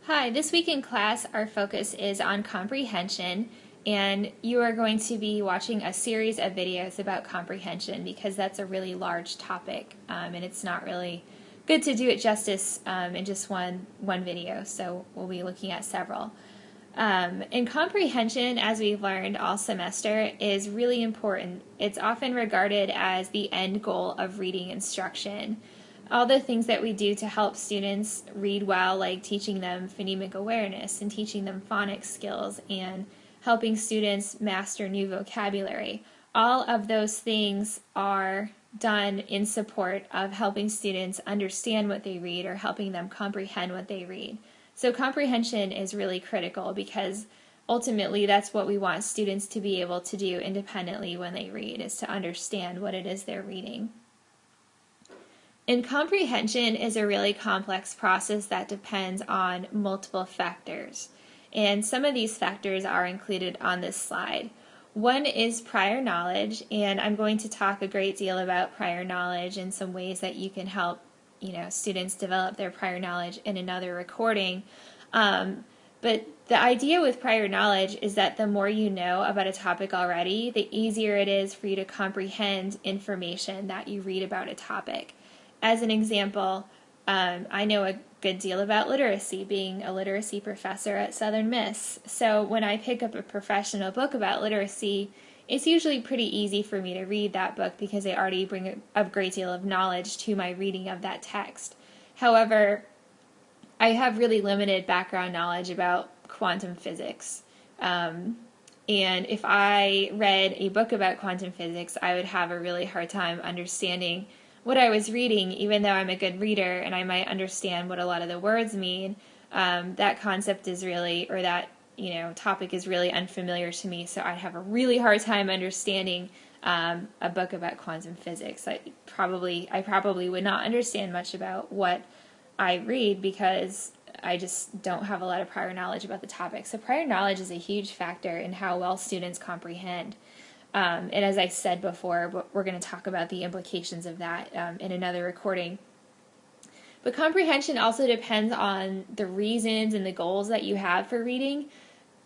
Hi, this week in class our focus is on comprehension, and you are going to be watching a series of videos about comprehension because that's a really large topic, and it's not really good to do it justice in just one video, so we'll be looking at several. And comprehension, as we've learned all semester, is really important. It's often regarded as the end goal of reading instruction. All the things that we do to help students read well, like teaching them phonemic awareness and teaching them phonics skills and helping students master new vocabulary, all of those things are done in support of helping students understand what they read or helping them comprehend what they read. So comprehension is really critical because ultimately that's what we want students to be able to do independently when they read, is to understand what it is they're reading. And comprehension is a really complex process that depends on multiple factors. And some of these factors are included on this slide. One is prior knowledge, and I'm going to talk a great deal about prior knowledge and some ways that you can help students develop their prior knowledge in another recording. But the idea with prior knowledge is that the more you know about a topic already, the easier it is for you to comprehend information that you read about a topic. As an example, I know a good deal about literacy, being a literacy professor at Southern Miss. So when I pick up a professional book about literacy, it's usually pretty easy for me to read that book because I already bring a great deal of knowledge to my reading of that text. However, I have really limited background knowledge about quantum physics. And if I read a book about quantum physics, I would have a really hard time understanding what I was reading, even though I'm a good reader and I might understand what a lot of the words mean. That concept is really, or that topic is really unfamiliar to me, so I'd have a really hard time understanding a book about quantum physics. I probably would not understand much about what I read because I just don't have a lot of prior knowledge about the topic. So prior knowledge is a huge factor in how well students comprehend. And as I said before, we're going to talk about the implications of that in another recording. But comprehension also depends on the reasons and the goals that you have for reading.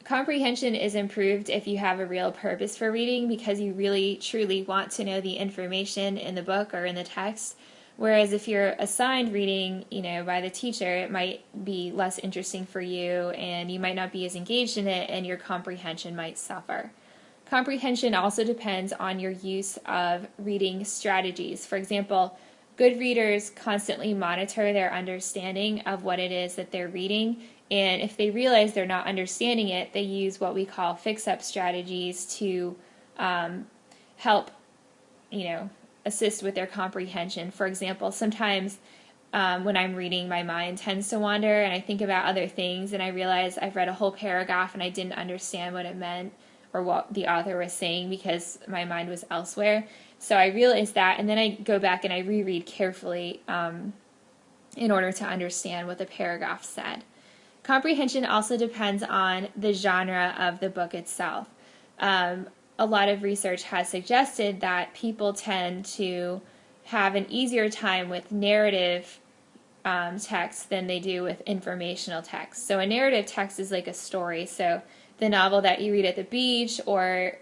Comprehension is improved if you have a real purpose for reading because you really truly want to know the information in the book or in the text. Whereas if you're assigned reading, by the teacher, it might be less interesting for you and you might not be as engaged in it and your comprehension might suffer. Comprehension also depends on your use of reading strategies. For example, good readers constantly monitor their understanding of what it is that they're reading, and if they realize they're not understanding it, they use what we call fix-up strategies to help, assist with their comprehension. For example, sometimes when I'm reading, my mind tends to wander, and I think about other things, and I realize I've read a whole paragraph and I didn't understand what it meant or what the author was saying because my mind was elsewhere. So I realized that, and then I go back and I reread carefully in order to understand what the paragraph said. Comprehension also depends on the genre of the book itself. A lot of research has suggested that people tend to have an easier time with narrative text than they do with informational text. So a narrative text is like a story. So the novel that you read at the beach, or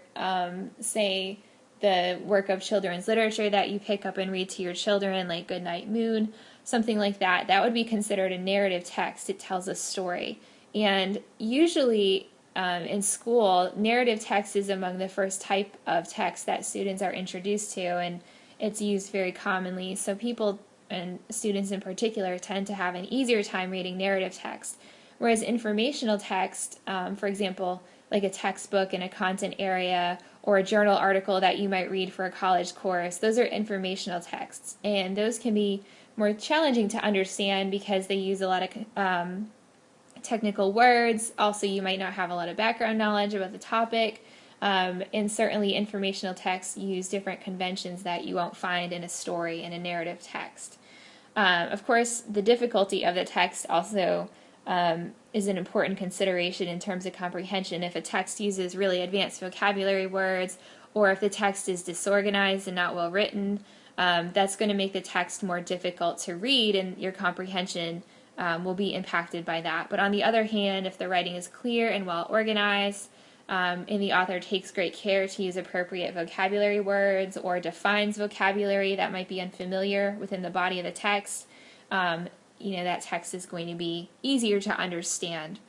say the work of children's literature that you pick up and read to your children, like Goodnight Moon, something like that, that would be considered a narrative text. It tells a story. And usually in school, narrative text is among the first type of text that students are introduced to, and it's used very commonly. So people, and students in particular, tend to have an easier time reading narrative text. Whereas informational text, for example, like a textbook in a content area or a journal article that you might read for a college course, those are informational texts. And those can be more challenging to understand because they use a lot of technical words. Also, you might not have a lot of background knowledge about the topic. And certainly informational texts use different conventions that you won't find in a story in a narrative text. Of course, the difficulty of the text also is an important consideration in terms of comprehension. If a text uses really advanced vocabulary words, or if the text is disorganized and not well written, that's going to make the text more difficult to read, and your comprehension will be impacted by that. But on the other hand, if the writing is clear and well organized, and the author takes great care to use appropriate vocabulary words or defines vocabulary that might be unfamiliar within the body of the text, that text is going to be easier to understand.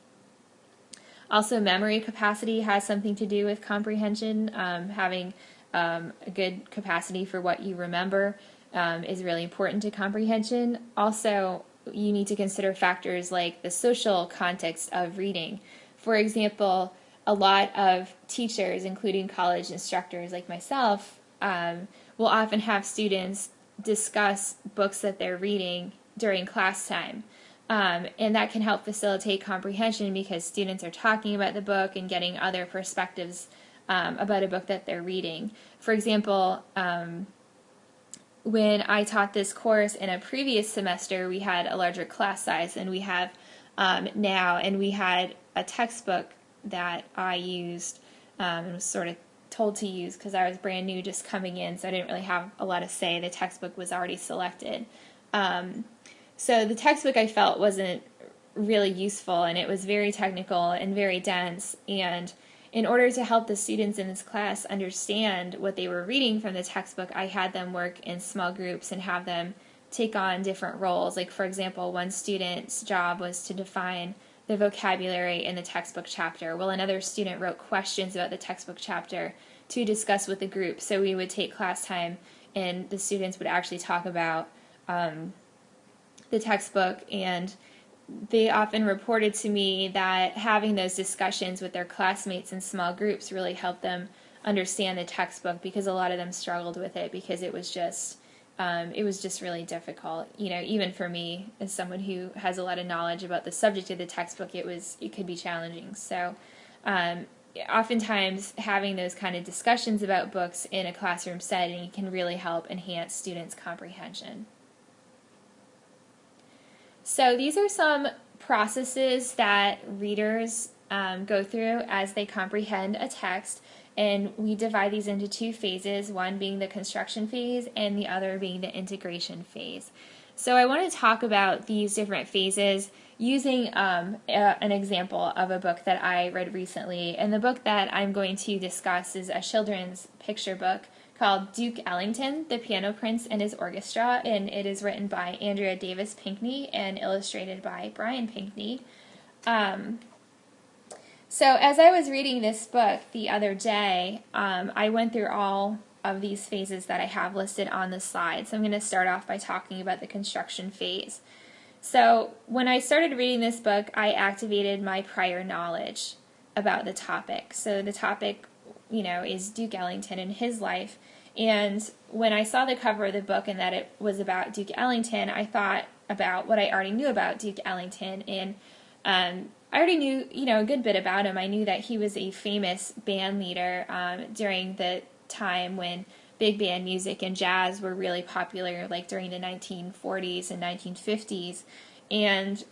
Also, memory capacity has something to do with comprehension. Having a good capacity for what you remember is really important to comprehension. Also, you need to consider factors like the social context of reading. For example, a lot of teachers, including college instructors like myself, will often have students discuss books that they're reading during class time. And that can help facilitate comprehension because students are talking about the book and getting other perspectives about a book that they're reading. For example, when I taught this course in a previous semester, we had a larger class size than we have now, and we had a textbook that I used and was sort of told to use because I was brand new just coming in, so I didn't really have a lot of say. The textbook was already selected. So the textbook I felt wasn't really useful, and it was very technical and very dense, and in order to help the students in this class understand what they were reading from the textbook, I had them work in small groups and have them take on different roles. Like, for example, one student's job was to define the vocabulary in the textbook chapter, while another student wrote questions about the textbook chapter to discuss with the group. So we would take class time, and the students would actually talk about the textbook, and they often reported to me that having those discussions with their classmates in small groups really helped them understand the textbook, because a lot of them struggled with it because it was just really difficult. Even for me, as someone who has a lot of knowledge about the subject of the textbook, it could be challenging. So oftentimes having those kind of discussions about books in a classroom setting can really help enhance students' comprehension. So these are some processes that readers go through as they comprehend a text, and we divide these into two phases, one being the construction phase and the other being the integration phase. So I want to talk about these different phases using an example of a book that I read recently, and the book that I'm going to discuss is a children's picture book called Duke Ellington, The Piano Prince and His Orchestra, and it is written by Andrea Davis Pinkney and illustrated by Brian Pinkney. So as I was reading this book the other day, I went through all of these phases that I have listed on the slide. So I'm going to start off by talking about the construction phase. So when I started reading this book, I activated my prior knowledge about the topic. So the topic is Duke Ellington and his life. And when I saw the cover of the book and that it was about Duke Ellington, I thought about what I already knew about Duke Ellington. And I already knew, a good bit about him. I knew that he was a famous band leader during the time when big band music and jazz were really popular, like during the 1940s and 1950s. And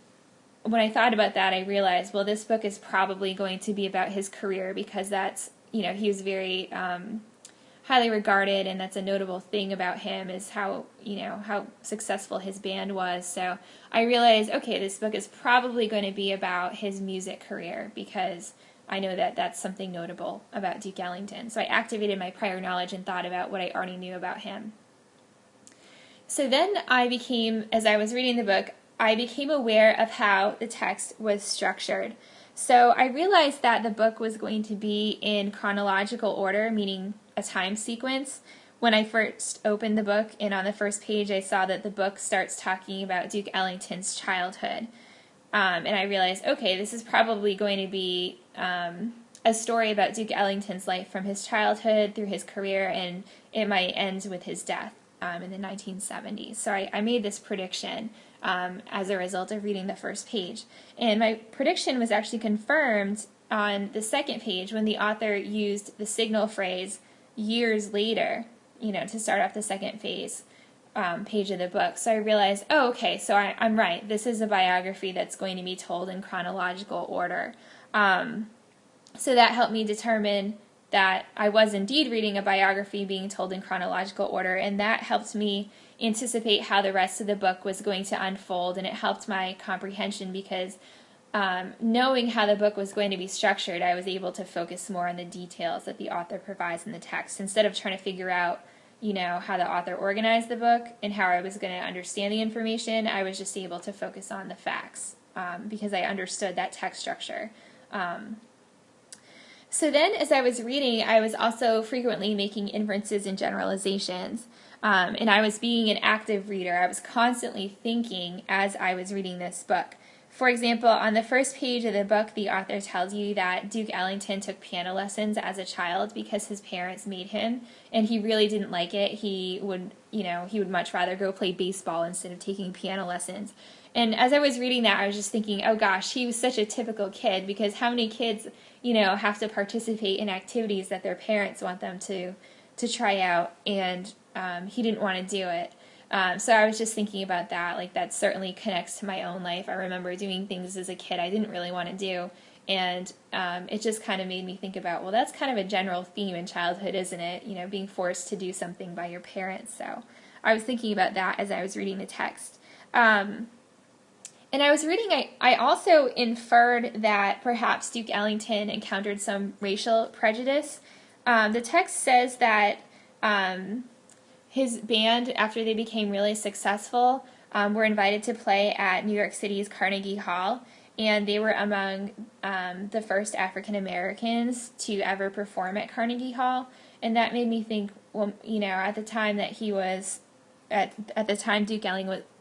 when I thought about that, I realized, well, this book is probably going to be about his career, because that's he was very highly regarded, and that's a notable thing about him is how successful his band was. So I realized, okay, this book is probably going to be about his music career, because I know that that's something notable about Duke Ellington. So I activated my prior knowledge and thought about what I already knew about him. So then as I was reading the book, I became aware of how the text was structured. So I realized that the book was going to be in chronological order, meaning a time sequence. When I first opened the book, and on the first page I saw that the book starts talking about Duke Ellington's childhood. And I realized, okay, this is probably going to be a story about Duke Ellington's life from his childhood through his career, and it might end with his death in the 1970s. So I made this prediction as a result of reading the first page. And my prediction was actually confirmed on the second page when the author used the signal phrase years later, to start off the second phase page of the book. So I realized, oh, okay, so I'm right. This is a biography that's going to be told in chronological order. So that helped me determine that I was indeed reading a biography being told in chronological order, and that helped me anticipate how the rest of the book was going to unfold, and it helped my comprehension because knowing how the book was going to be structured, I was able to focus more on the details that the author provides in the text instead of trying to figure out, how the author organized the book and how I was going to understand the information. I was just able to focus on the facts because I understood that text structure. So then as I was reading, I was also frequently making inferences and generalizations. And I was being an active reader. I was constantly thinking as I was reading this book. For example, on the first page of the book, the author tells you that Duke Ellington took piano lessons as a child because his parents made him, and he really didn't like it. He would much rather go play baseball instead of taking piano lessons. And as I was reading that, I was just thinking, oh gosh, he was such a typical kid, because how many kids, have to participate in activities that their parents want them to try out, and he didn't want to do it. So I was just thinking about that, like that certainly connects to my own life. I remember doing things as a kid I didn't really want to do, and it just kind of made me think about, well, that's kind of a general theme in childhood, isn't it? Being forced to do something by your parents. So I was thinking about that as I was reading the text. And I was reading, I also inferred that perhaps Duke Ellington encountered some racial prejudice. The text says that his band, after they became really successful, were invited to play at New York City's Carnegie Hall, and they were among the first African Americans to ever perform at Carnegie Hall. And that made me think, well, at the time that he was, at the time Duke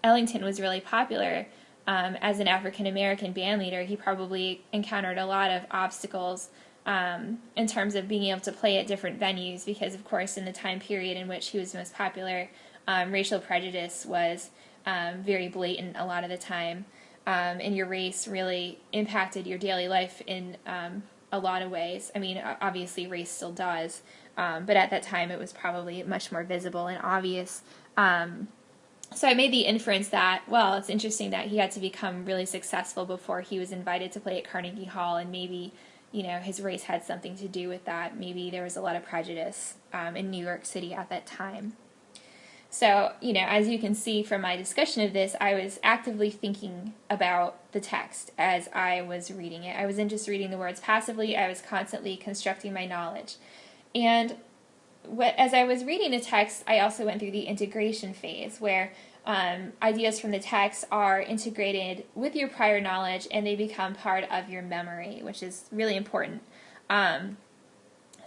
Ellington was really popular as an African American band leader, he probably encountered a lot of obstacles in terms of being able to play at different venues, because of course in the time period in which he was most popular, racial prejudice was very blatant a lot of the time, and your race really impacted your daily life in a lot of ways. I mean, obviously race still does, but at that time it was probably much more visible and obvious. So I made the inference that, well, it's interesting that he had to become really successful before he was invited to play at Carnegie Hall, and maybe his race had something to do with that. Maybe there was a lot of prejudice in New York City at that time. So, as you can see from my discussion of this, I was actively thinking about the text as I was reading it. I wasn't just reading the words passively, I was constantly constructing my knowledge. And as I was reading the text, I also went through the integration phase, where ideas from the text are integrated with your prior knowledge and they become part of your memory, which is really important.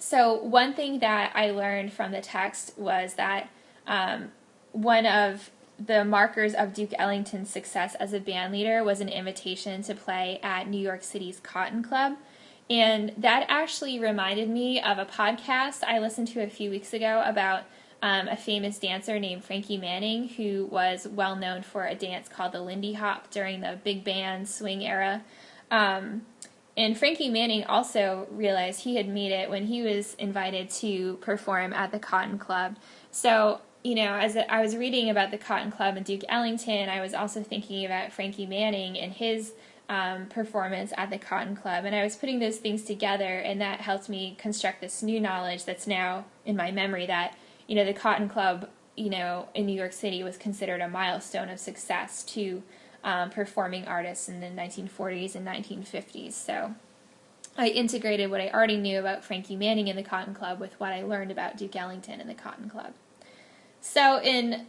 So one thing that I learned from the text was that one of the markers of Duke Ellington's success as a band leader was an invitation to play at New York City's Cotton Club. And that actually reminded me of a podcast I listened to a few weeks ago about a famous dancer named Frankie Manning, who was well known for a dance called the Lindy Hop during the big band swing era. And Frankie Manning also realized he had made it when he was invited to perform at the Cotton Club. So, as I was reading about the Cotton Club and Duke Ellington, I was also thinking about Frankie Manning and his performance at the Cotton Club, and I was putting those things together, and that helped me construct this new knowledge that's now in my memory that, the Cotton Club, in New York City was considered a milestone of success to performing artists in the 1940s and 1950s. So I integrated what I already knew about Frankie Manning and the Cotton Club with what I learned about Duke Ellington and the Cotton Club. So in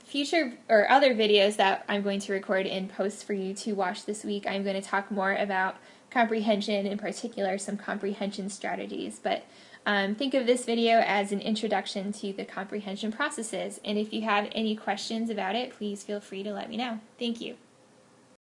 future or other videos that I'm going to record in post for you to watch this week, I'm going to talk more about comprehension, in particular some comprehension strategies. But think of this video as an introduction to the comprehension processes, and if you have any questions about it, please feel free to let me know. Thank you.